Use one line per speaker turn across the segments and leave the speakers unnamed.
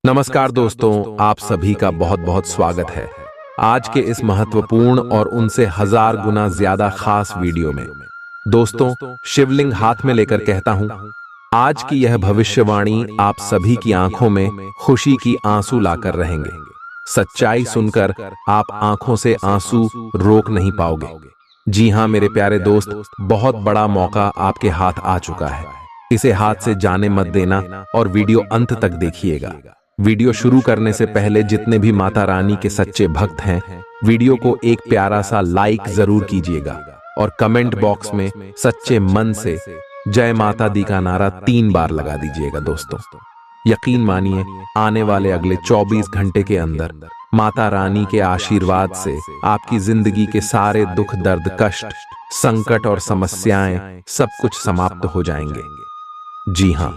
नमस्कार दोस्तों, आप सभी का बहुत बहुत स्वागत है आज के इस महत्वपूर्ण और उनसे 1000 गुना ज्यादा खास वीडियो में। दोस्तों, शिवलिंग हाथ में लेकर कहता हूं, आज की यह भविष्यवाणी आप सभी की आंखों में खुशी की आंसू लाकर रहेंगे। सच्चाई सुनकर आप आंखों से आंसू रोक नहीं पाओगे। जी हां मेरे प्यारे दोस्त, बहुत बड़ा मौका आपके हाथ आ चुका है। इसे हाथ से जाने मत देना और वीडियो अंत तक देखिएगा। वीडियो शुरू करने से पहले जितने भी माता रानी के सच्चे भक्त हैं, वीडियो को एक प्यारा सा लाइक जरूर कीजिएगा और कमेंट बॉक्स में सच्चे मन से जय माता दी का नारा 3 बार लगा दीजिएगा। दोस्तों, यकीन मानिए, आने वाले अगले 24 घंटे के अंदर माता रानी के आशीर्वाद से आपकी जिंदगी के सारे दुख, दर्द, कष्ट, संकट और समस्याएं सब कुछ समाप्त हो जाएंगे। जी हां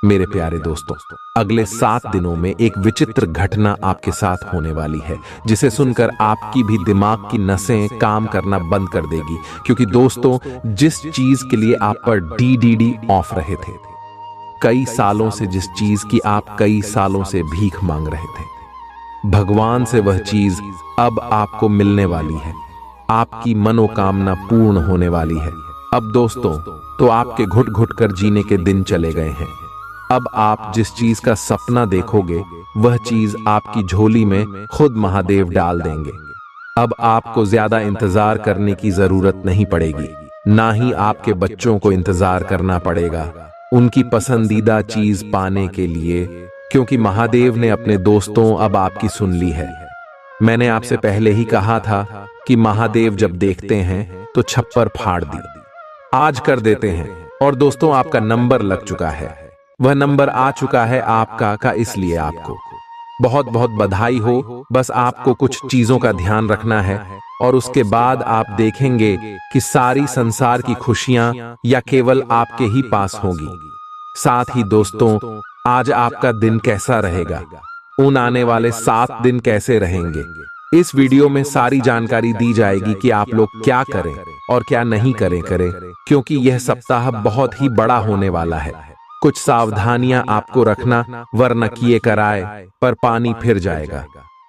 मेरे प्यारे दोस्तों, अगले 7 दिनों में एक विचित्र घटना आपके साथ होने वाली है, जिसे सुनकर आपकी भी दिमाग की नसें काम करना बंद कर देगी। क्योंकि दोस्तों, जिस चीज के लिए आप पर डीडीडी ऑफ रहे थे, कई सालों से जिस चीज की आप कई सालों से भीख मांग रहे थे, भगवान से वह चीज अब आपको मिलने वाली है। आपकी मनोकामना पूर्ण होने वाली है। अब दोस्तों, तो आपके घुट घुट कर जीने के दिन चले गए हैं। अब आप जिस चीज का सपना देखोगे, वह चीज आपकी झोली में खुद महादेव डाल देंगे। अब आपको ज्यादा इंतजार करने की जरूरत नहीं पड़ेगी, ना ही आपके बच्चों को इंतजार करना पड़ेगा उनकी पसंदीदा चीज पाने के लिए, क्योंकि महादेव ने अपने दोस्तों अब आपकी सुन ली है। मैंने आपसे पहले ही कहा था कि महादेव जब देखते हैं तो छप्पर फाड़ दी, आज कर देते हैं। और दोस्तों, आपका नंबर लग चुका है, वह नंबर आ चुका है आपका का, इसलिए आपको बहुत बहुत बधाई हो। बस आपको कुछ चीजों का ध्यान रखना है और उसके बाद आप देखेंगे कि सारी संसार की खुशियां या केवल आपके ही पास होंगी। साथ ही दोस्तों, आज आपका दिन कैसा रहेगा, उन आने वाले 7 दिन कैसे रहेंगे, इस वीडियो में सारी जानकारी दी जाएगी कि आप लोग क्या करें और क्या नहीं करें, क्योंकि यह सप्ताह बहुत ही बड़ा होने वाला है। कुछ सावधानियां आपको रखना, वरना किए कराए पर पानी फिर जाएगा।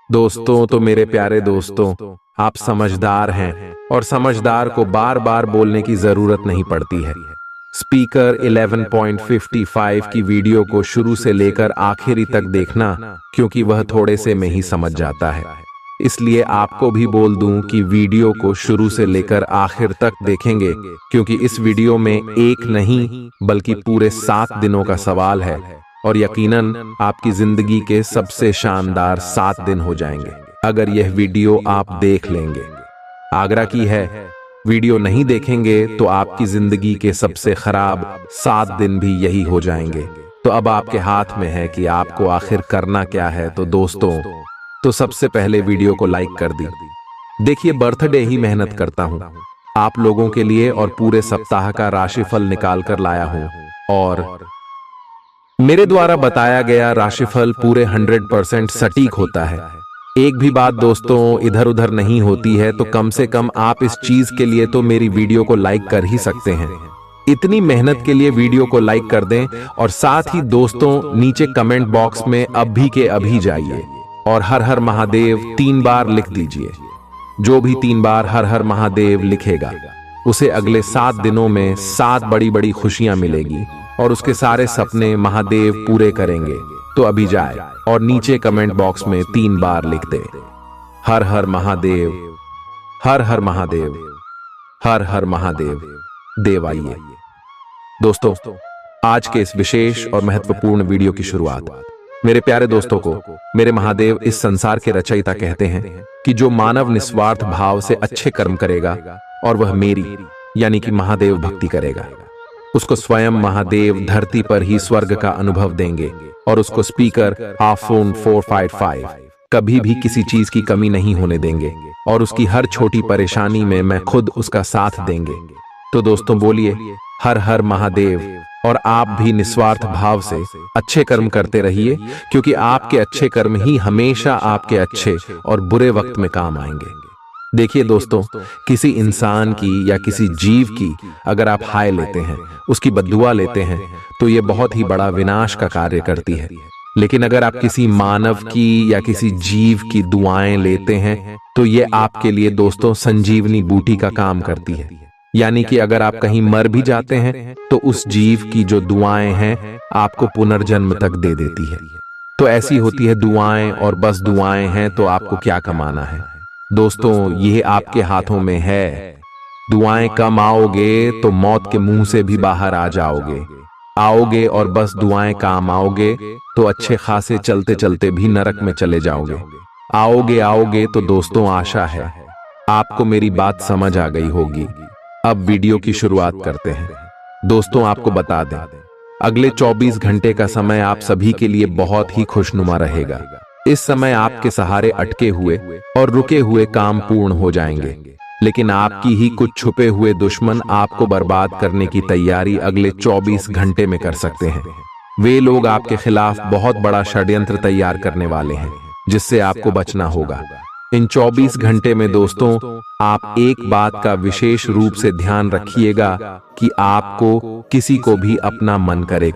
दोस्तों, तो मेरे प्यारे दोस्तों, आप समझदार हैं और समझदार को बार बार बोलने की जरूरत नहीं पड़ती है। स्पीकर 11.55 की वीडियो को शुरू से लेकर आखिरी तक देखना, क्योंकि वह थोड़े से में ही समझ जाता है। इसलिए आपको भी बोल दूं कि वीडियो को शुरू से लेकर आखिर तक देखेंगे, क्योंकि इस वीडियो में एक नहीं बल्कि पूरे 7 दिनों का सवाल है और यकीनन आपकी जिंदगी के सबसे शानदार 7 दिन हो जाएंगे अगर यह वीडियो आप देख लेंगे। आग्रह की है, वीडियो नहीं देखेंगे तो आपकी जिंदगी के सबसे खराब 7 दिन भी यही हो जाएंगे। तो अब आपके हाथ में है कि आपको आखिर करना क्या है। तो दोस्तों, तो सबसे पहले वीडियो को लाइक कर दी। देखिए, बर्थडे ही मेहनत करता हूं आप लोगों के लिए और पूरे सप्ताह का राशिफल निकाल कर लाया हूं, और मेरे द्वारा बताया गया राशिफल पूरे 100% सटीक होता है। एक भी बात दोस्तों इधर उधर नहीं होती है। तो कम से कम आप इस चीज के लिए तो मेरी वीडियो को लाइक कर ही सकते हैं। इतनी मेहनत के लिए वीडियो को लाइक कर दें और साथ ही दोस्तों, नीचे कमेंट बॉक्स में अभी के अभी जाइए और हर हर महादेव 3 बार लिख दीजिए। जो भी 3 बार हर हर महादेव लिखेगा, उसे अगले 7 दिनों में 7 बड़ी बड़ी खुशियां मिलेगी और उसके सारे सपने महादेव पूरे करेंगे। तो अभी जाए और नीचे कमेंट बॉक्स में 3 बार लिख दे, हर हर महादेव, हर हर महादेव, हर हर महादेव। देव आइए। दोस्तों, आज के इस विशेष और महत्वपूर्ण वीडियो की शुरुआत मेरे प्यारे दोस्तों को मेरे महादेव इस संसार के रचयिता कहते हैं कि जो मानव निस्वार्थ भाव से अच्छे कर्म करेगा और वह मेरी यानी कि महादेव भक्ति करेगा, उसको स्वयं महादेव धरती पर ही स्वर्ग का अनुभव देंगे और उसको स्पीकर iPhone 455 कभी भी किसी चीज की कमी नहीं होने देंगे और उसकी हर छोटी परेशानी में मैं खुद उसका साथ देंगे। तो दोस्तों, बोलिए हर हर महादेव। और आप भी निस्वार्थ भाव से अच्छे कर्म करते रहिए, क्योंकि आपके अच्छे कर्म ही हमेशा आपके अच्छे और बुरे वक्त में काम आएंगे। देखिए दोस्तों, किसी इंसान की या किसी जीव की अगर आप हाय लेते हैं, उसकी बद्दुआ लेते हैं, तो ये बहुत ही बड़ा विनाश का कार्य करती है। लेकिन अगर आप किसी मानव की या किसी जीव की दुआएं लेते हैं तो ये आपके लिए दोस्तों संजीवनी बूटी का काम करती है। यानी कि अगर आप कहीं मर भी जाते हैं तो उस जीव की जो दुआएं हैं आपको पुनर्जन्म तक दे देती है। तो ऐसी होती है दुआएं, और बस दुआएं हैं तो आपको क्या कमाना है दोस्तों, ये आपके हाथों में है। दुआएं कम आओगे तो मौत के मुंह से भी बाहर आ जाओगे, आओगे और बस दुआएं काम आओगे तो अच्छे खासे चलते चलते भी नरक में चले जाओगे। आओगे तो दोस्तों आशा है आपको मेरी बात समझ आ गई होगी। अब वीडियो की शुरुआत करते हैं। दोस्तों आपको बता दें, अगले 24 घंटे का समय आप सभी के लिए बहुत ही खुशनुमा रहेगा। इस समय आपके सहारे अटके हुए और रुके हुए काम पूर्ण हो जाएंगे, लेकिन आपकी ही कुछ छुपे हुए दुश्मन आपको बर्बाद करने की तैयारी अगले 24 घंटे में कर सकते हैं। वे लोग आपके खिलाफ बहुत बड़ा षड्यंत्र तैयार करने वाले हैं, जिससे आपको बचना होगा। इन 24 घंटे में दोस्तों आप एक बात का विशेष रूप से ध्यान रखिएगा कि आपको किसी को भी अपना मन करे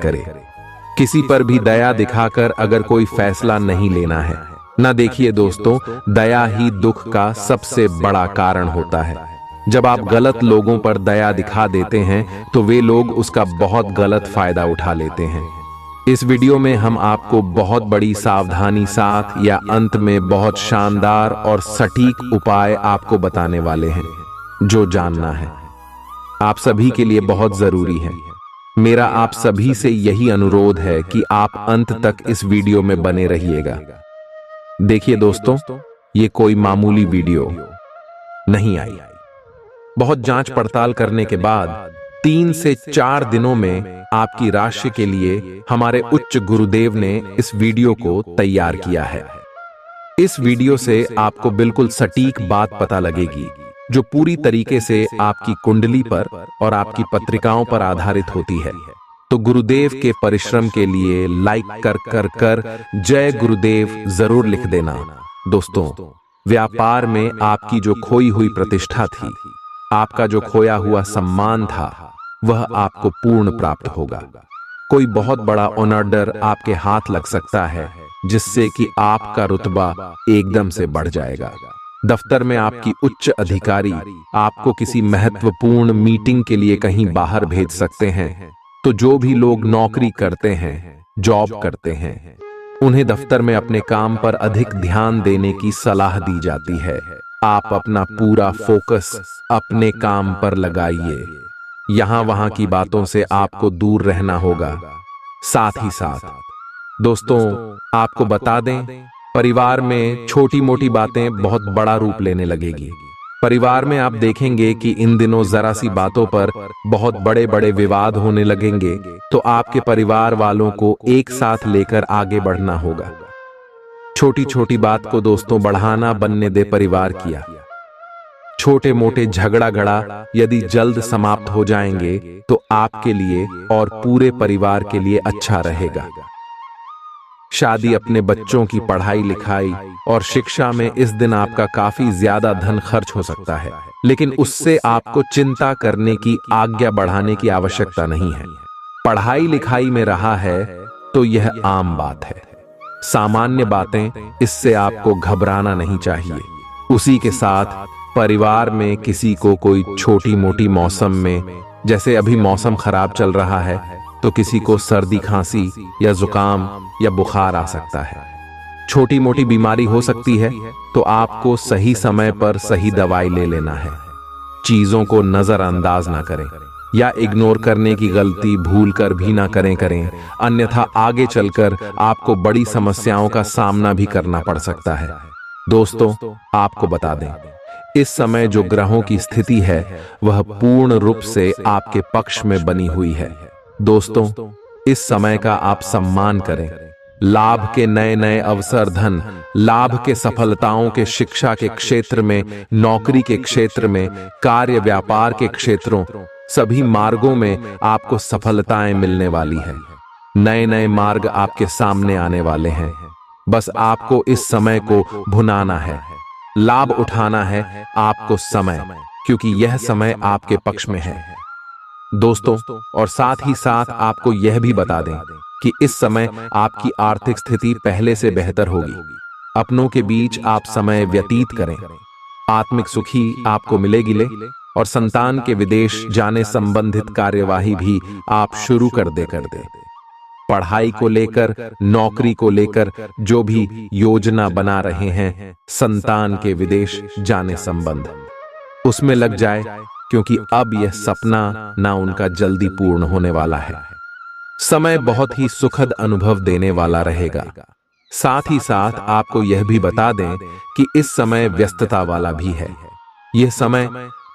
किसी पर भी दया दिखाकर अगर कोई फैसला नहीं लेना है। ना देखिए दोस्तों, दया ही दुख का सबसे बड़ा कारण होता है। जब आप गलत लोगों पर दया दिखा देते हैं तो वे लोग उसका बहुत गलत फायदा उठा लेते हैं। इस वीडियो में हम आपको बहुत बड़ी सावधानी साथ या अंत में बहुत शानदार और सटीक उपाय आपको बताने वाले हैं जो जानना है आप सभी के लिए बहुत जरूरी है। मेरा आप सभी से यही अनुरोध है कि आप अंत तक इस वीडियो में बने रहिएगा। देखिए दोस्तों, ये कोई मामूली वीडियो नहीं आई। बहुत जांच पड़ताल करने के बाद 3 से 4 दिनों में आपकी राशि के लिए हमारे उच्च गुरुदेव ने इस वीडियो को तैयार किया है। इस वीडियो से आपको बिल्कुल सटीक बात पता लगेगी जो पूरी तरीके से आपकी कुंडली पर और आपकी पत्रिकाओं पर आधारित होती है। तो गुरुदेव के परिश्रम के लिए लाइक कर जय गुरुदेव जरूर लिख देना। दोस्तों, व्यापार में आपकी जो खोई हुई प्रतिष्ठा थी, आपका जो खोया हुआ सम्मान था, वह आपको पूर्ण प्राप्त होगा। कोई बहुत बड़ा ऑर्डर आपके हाथ लग सकता है जिससे कि आपका रुतबा एकदम से बढ़ जाएगा। दफ्तर में आपकी उच्च अधिकारी आपको किसी महत्वपूर्ण मीटिंग के लिए कहीं बाहर भेज सकते हैं। तो जो भी लोग नौकरी करते हैं, जॉब करते हैं, उन्हें दफ्तर में अपने काम पर अधिक ध्यान देने की सलाह दी जाती है। आप अपना पूरा फोकस अपने काम पर लगाइए। यहां वहां की बातों से आपको दूर रहना होगा। साथ ही साथ दोस्तों आपको बता दें, परिवार में छोटी मोटी बातें बहुत बड़ा रूप लेने लगेगी। परिवार में आप देखेंगे कि इन दिनों जरा सी बातों पर बहुत बड़े बड़े विवाद होने लगेंगे। तो आपके परिवार वालों को एक साथ लेकर आगे बढ़ना होगा। छोटी छोटी बात को दोस्तों बढ़ाना बनने दे परिवार किया। छोटे मोटे झगड़ा गड़ा यदि जल्द समाप्त हो जाएंगे तो आपके लिए और पूरे परिवार के लिए अच्छा रहेगा। शादी, अपने बच्चों की पढ़ाई लिखाई और शिक्षा में इस दिन आपका काफी ज्यादा धन खर्च हो सकता है, लेकिन उससे आपको चिंता करने की, आज्ञा बढ़ाने की आवश्यकता नहीं है। पढ़ाई लिखाई में रहा है तो यह आम बात है, सामान्य बातें, इससे आपको घबराना नहीं चाहिए। उसी के साथ परिवार में किसी को कोई छोटी मोटी मौसम में, जैसे अभी मौसम खराब चल रहा है, तो किसी को सर्दी खांसी या जुकाम या बुखार आ सकता है। छोटी मोटी बीमारी हो सकती है तो आपको सही समय पर सही दवाई ले लेना है। चीजों को नजरअंदाज ना करें या इग्नोर करने की गलती भूल कर भी ना करें, अन्यथा आगे चलकर आपको बड़ी समस्याओं का सामना भी करना पड़ सकता है। दोस्तों आपको बता दें, इस समय जो ग्रहों की स्थिति है वह पूर्ण रूप से आपके पक्ष में बनी हुई है। दोस्तों इस समय का आप सम्मान करें। लाभ के नए नए अवसर, धन लाभ के सफलताओं के, शिक्षा के क्षेत्र में, नौकरी के क्षेत्र में, कार्य व्यापार के क्षेत्रों, सभी मार्गों में आपको सफलताएं मिलने वाली है। नए नए मार्ग आपके सामने आने वाले हैं। बस आपको इस समय को भुनाना है, लाभ उठाना है आपको समय, क्योंकि यह समय आपके पक्ष में है। दोस्तों और साथ ही साथ आपको यह भी बता दें, कि इस समय आपकी आर्थिक स्थिति पहले से बेहतर होगी। अपनों के बीच आप समय व्यतीत करें। आत्मिक सुखी आपको मिलेगी और संतान के विदेश जाने संबंधित कार्यवाही भी आप शुरू कर दे। पढ़ाई को लेकर, नौकरी को लेकर जो भी योजना बना रहे हैं, संतान के विदेश जाने संबंध, उसमें लग जाए, क्योंकि अब यह सपना ना उनका जल्दी पूर्ण होने वाला है। समय बहुत ही सुखद अनुभव देने वाला रहेगा। साथ ही साथ आपको यह भी बता दें कि इस समय व्यस्तता वाला भी है यह समय,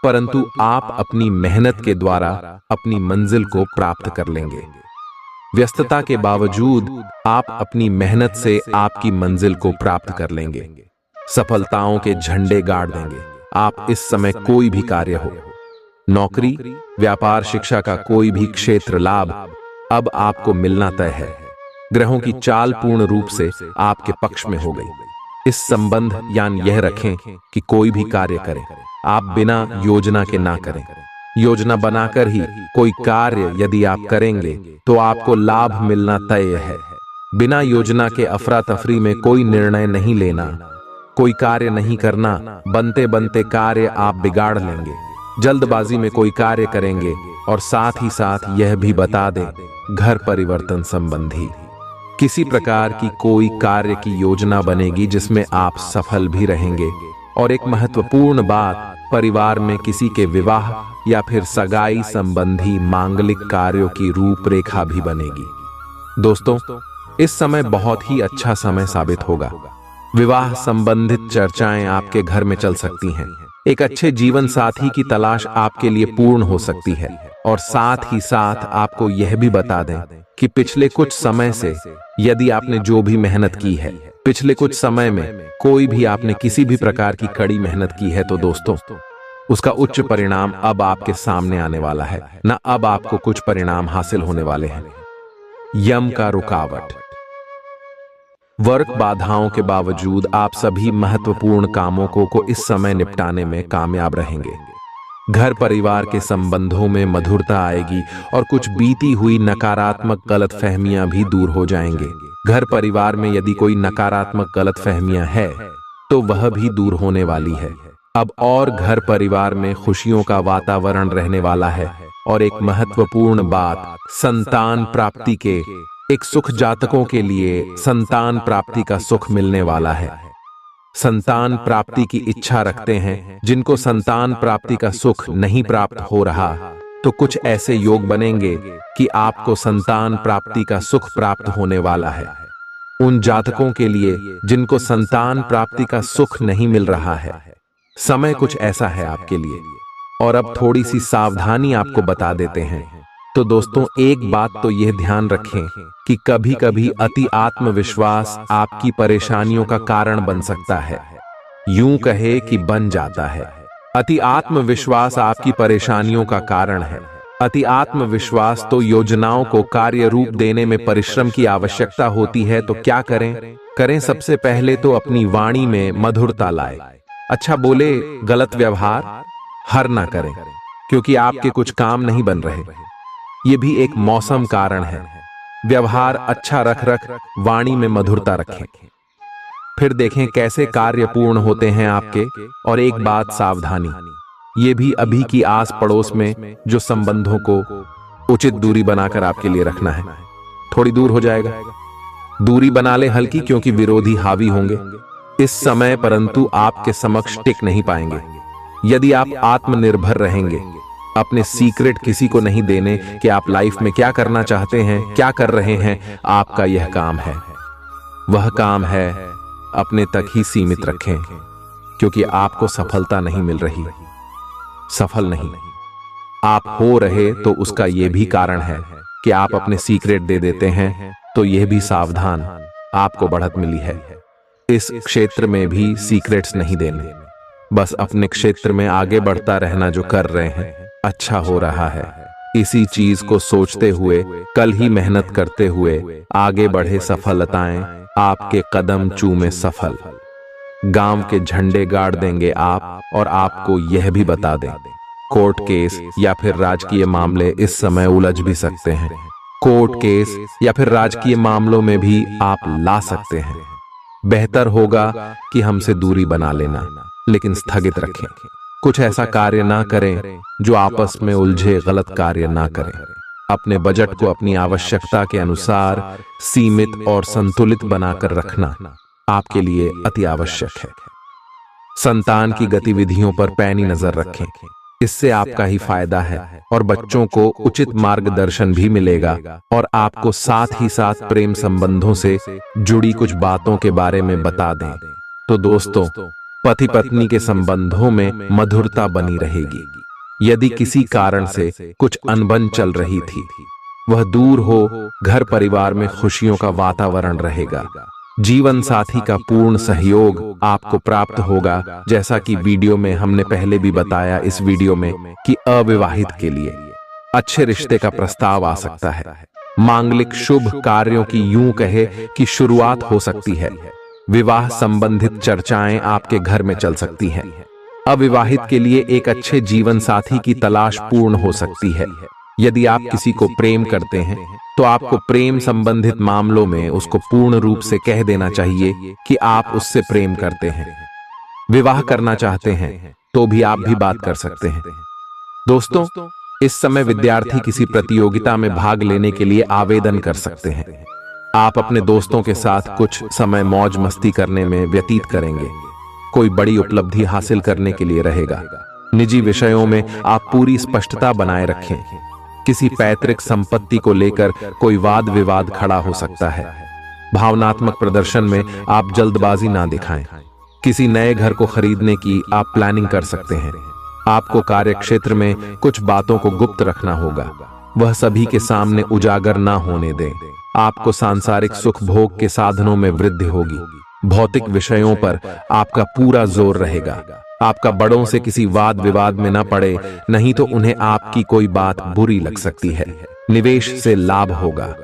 परंतु आप अपनी मेहनत के द्वारा अपनी मंजिल को प्राप्त कर लेंगे। व्यस्तता के बावजूद आप अपनी मेहनत से आपकी मंजिल को प्राप्त कर लेंगे। सफलताओं के झंडे गाड़ देंगे आप इस समय। कोई भी कार्य हो, नौकरी, व्यापार, शिक्षा का कोई भी क्षेत्र लाभ अब आपको मिलना तय है। ग्रहों की चाल पूर्ण रूप से आपके पक्ष में हो गई। इस संबंध यान यह रखें कि कोई भी कार्य करें, आप बिना योजना के ना करें। योजना बनाकर ही कोई कार्य यदि आप करेंगे तो आपको लाभ मिलना तय है। बिना योजना के अफरा तफरी में कोई निर्णय नहीं लेना, कोई कार्य नहीं करना। बनते बनते कार्य आप बिगाड़ लेंगे। जल्दबाजी में कोई कार्य करेंगे। और साथ ही साथ यह भी बता दें, घर परिवर्तन संबंधी किसी प्रकार की कोई कार्य की योजना बनेगी जिसमें आप सफल भी रहेंगे। और एक महत्वपूर्ण बात, परिवार में किसी के विवाह या फिर सगाई संबंधी मांगलिक कार्यों की रूपरेखा भी बनेगी। दोस्तों, इस समय बहुत ही अच्छा समय साबित होगा। विवाह संबंधित चर्चाएं आपके घर में चल सकती हैं। एक अच्छे जीवन साथी की तलाश आपके लिए पूर्ण हो सकती है। और साथ ही साथ आपको यह भी बता दें कि पिछले कुछ समय से यदि आपने जो भी मेहनत की है, पिछले कुछ समय में कोई भी आपने किसी भी प्रकार की कड़ी मेहनत की है, तो दोस्तों उसका उच्च परिणाम अब आपके सामने आने वाला है ना। अब आपको कुछ परिणाम हासिल होने वाले हैं। यम का रुकावट, वर्क बाधाओं के बावजूद आप सभी महत्वपूर्ण कामों को इस समय निपटाने में कामयाब रहेंगे। घर परिवार के संबंधों में मधुरता आएगी और कुछ बीती हुई नकारात्मक गलतफहमियां भी दूर हो जाएंगे। घर परिवार में यदि कोई नकारात्मक गलतफहमियां है तो वह भी दूर होने वाली है अब। और घर परिवार में खुशियों का वातावरण रहने वाला है। और एक महत्वपूर्ण बात, संतान प्राप्ति के एक सुख जातकों के लिए संतान प्राप्ति का सुख मिलने वाला है। संतान प्राप्ति की इच्छा रखते हैं जिनको संतान प्राप्ति का सुख नहीं प्राप्त हो रहा, तो कुछ ऐसे योग बनेंगे कि आपको संतान प्राप्ति का सुख प्राप्त होने वाला है। उन जातकों के लिए जिनको संतान प्राप्ति का सुख नहीं मिल रहा है, समय कुछ ऐसा है आपके लिए। और अब थोड़ी सी सावधानी आपको बता देते हैं। तो दोस्तों, एक बात तो यह ध्यान रखें कि कभी कभी अति आत्मविश्वास आपकी परेशानियों का कारण बन सकता है। यूं कहे कि बन जाता है। अति आत्मविश्वास आपकी परेशानियों का कारण है। अति आत्मविश्वास तो योजनाओं को कार्य रूप देने में परिश्रम की आवश्यकता होती है। तो क्या करें? सबसे पहले तो अपनी वाणी में मधुरता लाए। अच्छा बोले, गलत व्यवहार हर ना करें, क्योंकि आपके कुछ काम नहीं बन रहे। ये भी एक मौसम कारण है। व्यवहार अच्छा रख वाणी में मधुरता रखें, फिर देखें कैसे कार्य पूर्ण होते हैं आपके। और एक बात सावधानी, ये भी अभी की आस पड़ोस में जो संबंधों को उचित दूरी बनाकर आपके लिए रखना है। थोड़ी दूर हो जाएगा, दूरी बना ले हल्की, क्योंकि विरोधी हावी होंगे इस समय, परंतु आपके समक्ष टिक नहीं पाएंगे। यदि आप आत्मनिर्भर रहेंगे, अपने सीक्रेट किसी को नहीं देने कि आप लाइफ में क्या करना चाहते हैं, क्या कर रहे हैं, आपका यह काम है। वह काम है अपने तक ही सीमित रखें, क्योंकि आपको सफलता नहीं मिल रही। सफल नहीं आप हो रहे तो उसका यह भी कारण है कि आप अपने सीक्रेट दे देते हैं। तो यह भी सावधान, आपको बढ़त मिली है। इस क्षेत्र में भी सीक्रेट्स नहीं देने, बस अपने क्षेत्र में आगे बढ़ता रहना। जो कर रहे हैं अच्छा हो रहा है, इसी चीज को सोचते हुए कल ही मेहनत करते हुए आगे बढ़े। सफलताएं आपके कदम चूमे सफल। गांव के झंडे गाड़ देंगे आप। और आपको यह भी बता दें, कोर्ट केस या फिर राजकीय मामले इस समय उलझ भी सकते हैं। कोर्ट केस या फिर राजकीय मामलों में भी आप ला सकते हैं। बेहतर होगा कि हमसे दूरी बना लेना, लेकिन स्थगित रखें। कुछ ऐसा कार्य ना करें जो आपस में उलझे, गलत कार्य ना करें। अपने बजट को अपनी आवश्यकता के अनुसार सीमित और संतुलित बनाकर रखना आपके लिए अति आवश्यक है। संतान की गतिविधियों पर पैनी नजर रखें, इससे आपका ही फायदा है और बच्चों को उचित मार्गदर्शन भी मिलेगा। और आपको साथ ही साथ प्रेम संबंधों से जुड़ी कुछ बातों के बारे में बता दें तो दोस्तों, पति पत्नी के संबंधों में मधुरता बनी रहेगी। यदि किसी कारण से कुछ अनबन चल रही थी, वह दूर हो, घर परिवार में खुशियों का वातावरण रहेगा। जीवन साथी का पूर्ण सहयोग आपको प्राप्त होगा। जैसा कि वीडियो में हमने पहले भी बताया इस वीडियो में कि अविवाहित के लिए अच्छे रिश्ते का प्रस्ताव आ सकता है। मांगलिक शुभ कार्यों की यूं कहे कि शुरुआत हो सकती है। विवाह संबंधित चर्चाएं आपके घर में चल सकती हैं। अविवाहित के लिए एक अच्छे जीवन साथी की तलाश पूर्ण हो सकती है। यदि आप किसी को प्रेम करते हैं तो आपको प्रेम संबंधित मामलों में उसको पूर्ण रूप से कह देना चाहिए कि आप उससे प्रेम करते हैं। विवाह करना चाहते हैं तो भी आप भी बात कर सकते हैं। दोस्तों, इस समय विद्यार्थी किसी प्रतियोगिता में भाग लेने के लिए आवेदन कर सकते हैं। आप अपने दोस्तों के साथ कुछ समय मौज मस्ती करने में व्यतीत करेंगे। कोई बड़ी उपलब्धि हासिल करने के लिए रहेगा। निजी विषयों में आप पूरी स्पष्टता बनाए रखें। किसी पैतृक संपत्ति को लेकर कोई वाद विवाद खड़ा हो सकता है। भावनात्मक प्रदर्शन में आप जल्दबाजी ना दिखाएं। किसी नए घर को खरीदने की आप प्लानिंग कर सकते हैं। आपको कार्यक्षेत्र में कुछ बातों को गुप्त रखना होगा, वह सभी के सामने उजागर ना होने दें। आपको सांसारिक सुख भोग के साधनों में वृद्धि होगी। भौतिक विषयों पर आपका पूरा जोर रहेगा। आपका बड़ों से किसी वाद विवाद में न पड़े, नहीं तो उन्हें आपकी कोई बात बुरी लग सकती है। निवेश से लाभ होगा।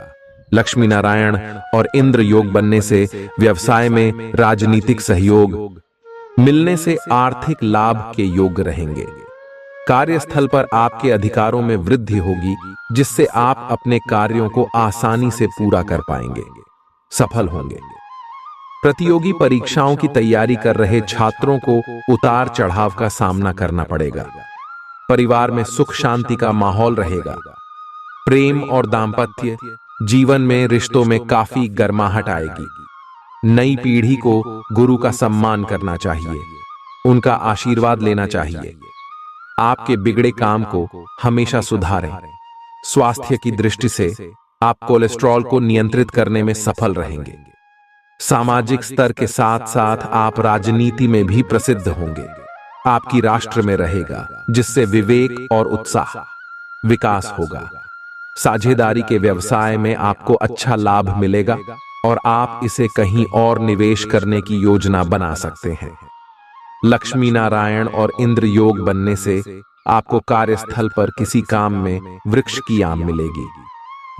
लक्ष्मी नारायण और इंद्र योग बनने से व्यवसाय में राजनीतिक सहयोग मिलने से आर्थिक लाभ के योग रहेंगे। कार्यस्थल पर आपके अधिकारों में वृद्धि होगी, जिससे आप अपने कार्यों को आसानी से पूरा कर पाएंगे, सफल होंगे। प्रतियोगी परीक्षाओं की तैयारी कर रहे छात्रों को उतार चढ़ाव का सामना करना पड़ेगा। परिवार में सुख शांति का माहौल रहेगा। प्रेम और दांपत्य जीवन में रिश्तों में काफी गर्माहट आएगी। नई पीढ़ी को गुरु का सम्मान करना चाहिए, उनका आशीर्वाद लेना चाहिए। आपके बिगड़े काम को हमेशा सुधारें। स्वास्थ्य की दृष्टि से आप कोलेस्ट्रॉल को नियंत्रित करने में सफल रहेंगे। सामाजिक स्तर के साथ साथ आप राजनीति में भी प्रसिद्ध होंगे। आपकी राष्ट्र में रहेगा, जिससे विवेक और उत्साह विकास होगा। साझेदारी के व्यवसाय में आपको अच्छा लाभ मिलेगा और आप इसे कहीं और निवेश करने की योजना बना सकते हैं। लक्ष्मी नारायण और इंद्र योग बनने से आपको कार्यस्थल पर किसी काम में वृक्ष की आम मिलेगी।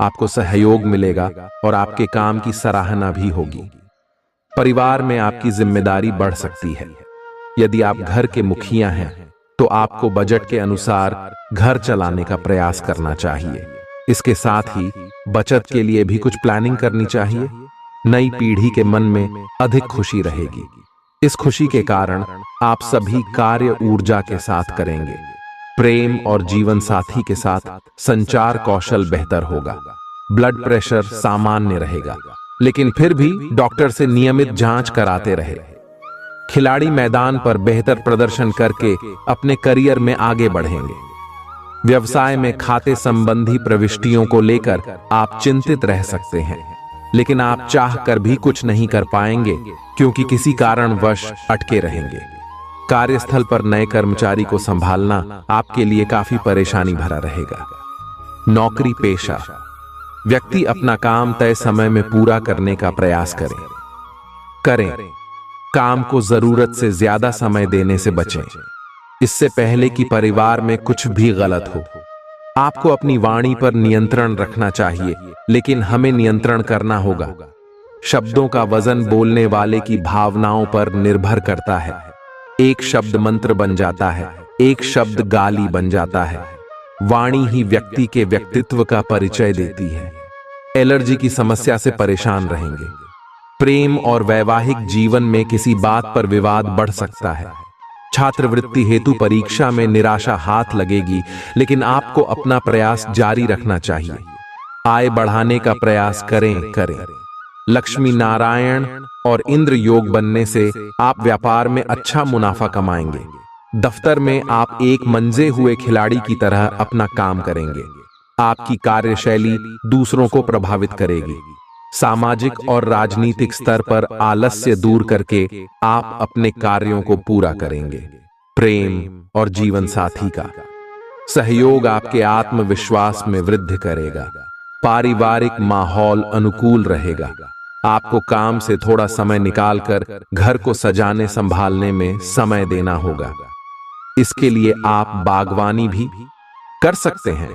आपको सहयोग मिलेगा और आपके काम की सराहना भी होगी। परिवार में आपकी जिम्मेदारी बढ़ सकती है। यदि आप घर के मुखिया हैं तो आपको बजट के अनुसार घर चलाने का प्रयास करना चाहिए। इसके साथ ही बचत के लिए भी कुछ प्लानिंग करनी चाहिए। नई पीढ़ी के मन में अधिक खुशी रहेगी। इस खुशी के कारण आप सभी कार्य ऊर्जा के साथ करेंगे। प्रेम और जीवन साथी के साथ संचार कौशल बेहतर होगा। ब्लड प्रेशर सामान्य रहेगा, लेकिन फिर भी डॉक्टर से नियमित जांच कराते रहे। खिलाड़ी मैदान पर बेहतर प्रदर्शन करके अपने करियर में आगे बढ़ेंगे। व्यवसाय में खाते संबंधी प्रविष्टियों को लेकर आप चिंतित रह सकते हैं, लेकिन आप चाह कर भी कुछ नहीं कर पाएंगे क्योंकि किसी कारणवश अटके रहेंगे। कार्यस्थल पर नए कर्मचारी को संभालना आपके लिए काफी परेशानी भरा रहेगा। नौकरी पेशा व्यक्ति अपना काम तय समय में पूरा करने का प्रयास करें। काम को जरूरत से ज्यादा समय देने से बचें, इससे पहले कि परिवार में कुछ भी गलत हो। आपको अपनी वाणी पर नियंत्रण रखना चाहिए, लेकिन हमें नियंत्रण करना होगा। शब्दों का वजन बोलने वाले की भावनाओं पर निर्भर करता है। एक शब्द मंत्र बन जाता है, एक शब्द गाली बन जाता है। वाणी ही व्यक्ति के व्यक्तित्व का परिचय देती है। एलर्जी की समस्या से परेशान रहेंगे। प्रेम और वैवाहिक जीवन में किसी बात पर विवाद बढ़ सकता है। छात्रवृत्ति हेतु परीक्षा में निराशा हाथ लगेगी, लेकिन आपको अपना प्रयास जारी रखना चाहिए। आय बढ़ाने का प्रयास करें। लक्ष्मी नारायण और इंद्र योग बनने से आप व्यापार में अच्छा मुनाफा कमाएंगे। दफ्तर में आप एक मंजे हुए खिलाड़ी की तरह अपना काम करेंगे। आपकी कार्यशैली दूसरों को प्रभावित करेगी। सामाजिक और राजनीतिक स्तर पर आलस्य दूर करके आप अपने कार्यों को पूरा करेंगे। प्रेम और जीवन साथी का सहयोग आपके आत्मविश्वास में वृद्धि करेगा। पारिवारिक माहौल अनुकूल रहेगा। आपको काम से थोड़ा समय निकालकर घर को सजाने संभालने में समय देना होगा। इसके लिए आप बागवानी भी कर सकते हैं।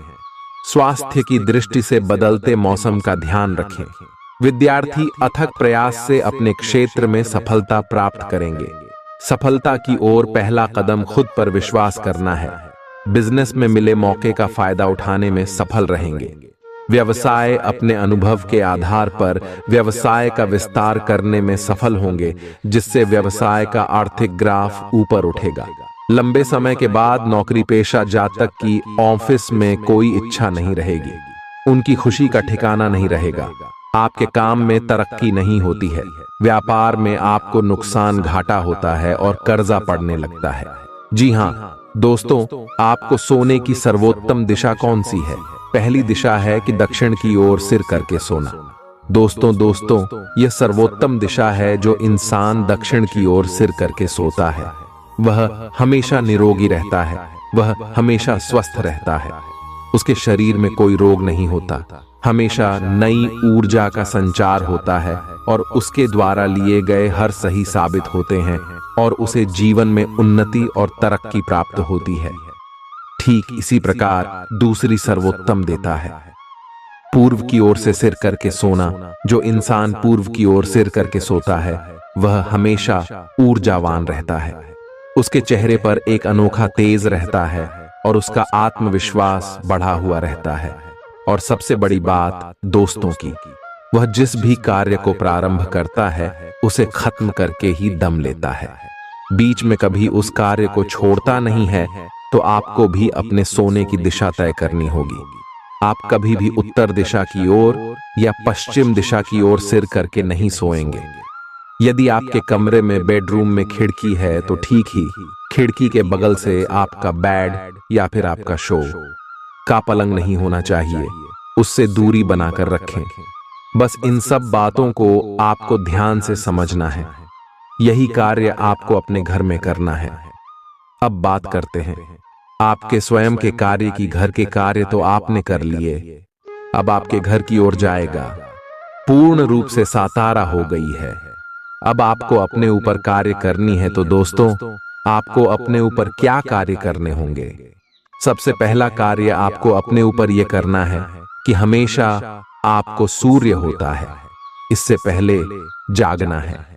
स्वास्थ्य की दृष्टि से बदलते मौसम का ध्यान रखें। विद्यार्थी अथक प्रयास से अपने क्षेत्र में सफलता प्राप्त करेंगे। सफलता की ओर पहला कदम खुद पर विश्वास करना है। बिजनेस में मिले मौके का फायदा उठाने में सफल रहेंगे। व्यवसाय अपने अनुभव के आधार पर व्यवसाय का विस्तार करने में सफल होंगे, जिससे व्यवसाय का आर्थिक ग्राफ ऊपर उठेगा। लंबे समय के बाद नौकरी पेशा जातक की ऑफिस में कोई इच्छा नहीं रहेगी। उनकी खुशी का ठिकाना नहीं रहेगा। आपके काम में तरक्की नहीं होती है। व्यापार में आपको नुकसान घाटा होता है और कर्जा पड़ने लगता है। जी हाँ दोस्तों, आपको सोने की सर्वोत्तम दिशा कौन सी है? पहली दिशा है कि दक्षिण की ओर सिर करके सोना। दोस्तों, यह सर्वोत्तम दिशा है। जो इंसान दक्षिण की ओर सिर करके सोता है वह हमेशा निरोगी रहता है, वह हमेशा स्वस्थ रहता है। उसके शरीर में कोई रोग नहीं होता। हमेशा नई ऊर्जा का संचार होता है और उसके द्वारा लिए गए हर सही साबित होते हैं और उसे जीवन में उन्नति और तरक्की प्राप्त होती है। ठीक इसी प्रकार दूसरी सर्वोत्तम देता है पूर्व की ओर से सिर करके सोना। जो इंसान पूर्व की ओर सिर करके सोता है वह हमेशा ऊर्जावान रहता है। उसके चेहरे पर एक अनोखा तेज रहता है और उसका आत्मविश्वास बढ़ा हुआ रहता है। और सबसे बड़ी बात दोस्तों की, वह जिस भी कार्य को प्रारंभ करता है उसे खत्म करके ही दम लेता है। बीच में कभी उस कार्य को छोड़ता नहीं है। तो आपको भी अपने सोने की दिशा तय करनी होगी। आप कभी भी उत्तर दिशा की ओर या पश्चिम दिशा की ओर सिर करके नहीं सोएंगे। यदि आपके कमरे में बेडरूम में खिड़की है तो ठीक ही खिड़की के बगल से आपका बेड या फिर आपका शो का पलंग नहीं होना चाहिए। उससे दूरी बनाकर रखें। बस इन सब बातों को आपको ध्यान से समझना है। यही कार्य आपको अपने घर में करना है। अब बात करते हैं आपके स्वयं के कार्य की। घर के कार्य तो आपने कर लिए, अब आपके घर की ओर जाएगा। पूर्ण रूप से सातारा हो गई है। अब आपको अपने ऊपर कार्य करनी है। तो दोस्तों, आपको अपने ऊपर क्या कार्य करने होंगे? सबसे पहला कार्य आपको अपने ऊपर यह करना है कि हमेशा आपको सूर्य होता है, इससे पहले जागना है।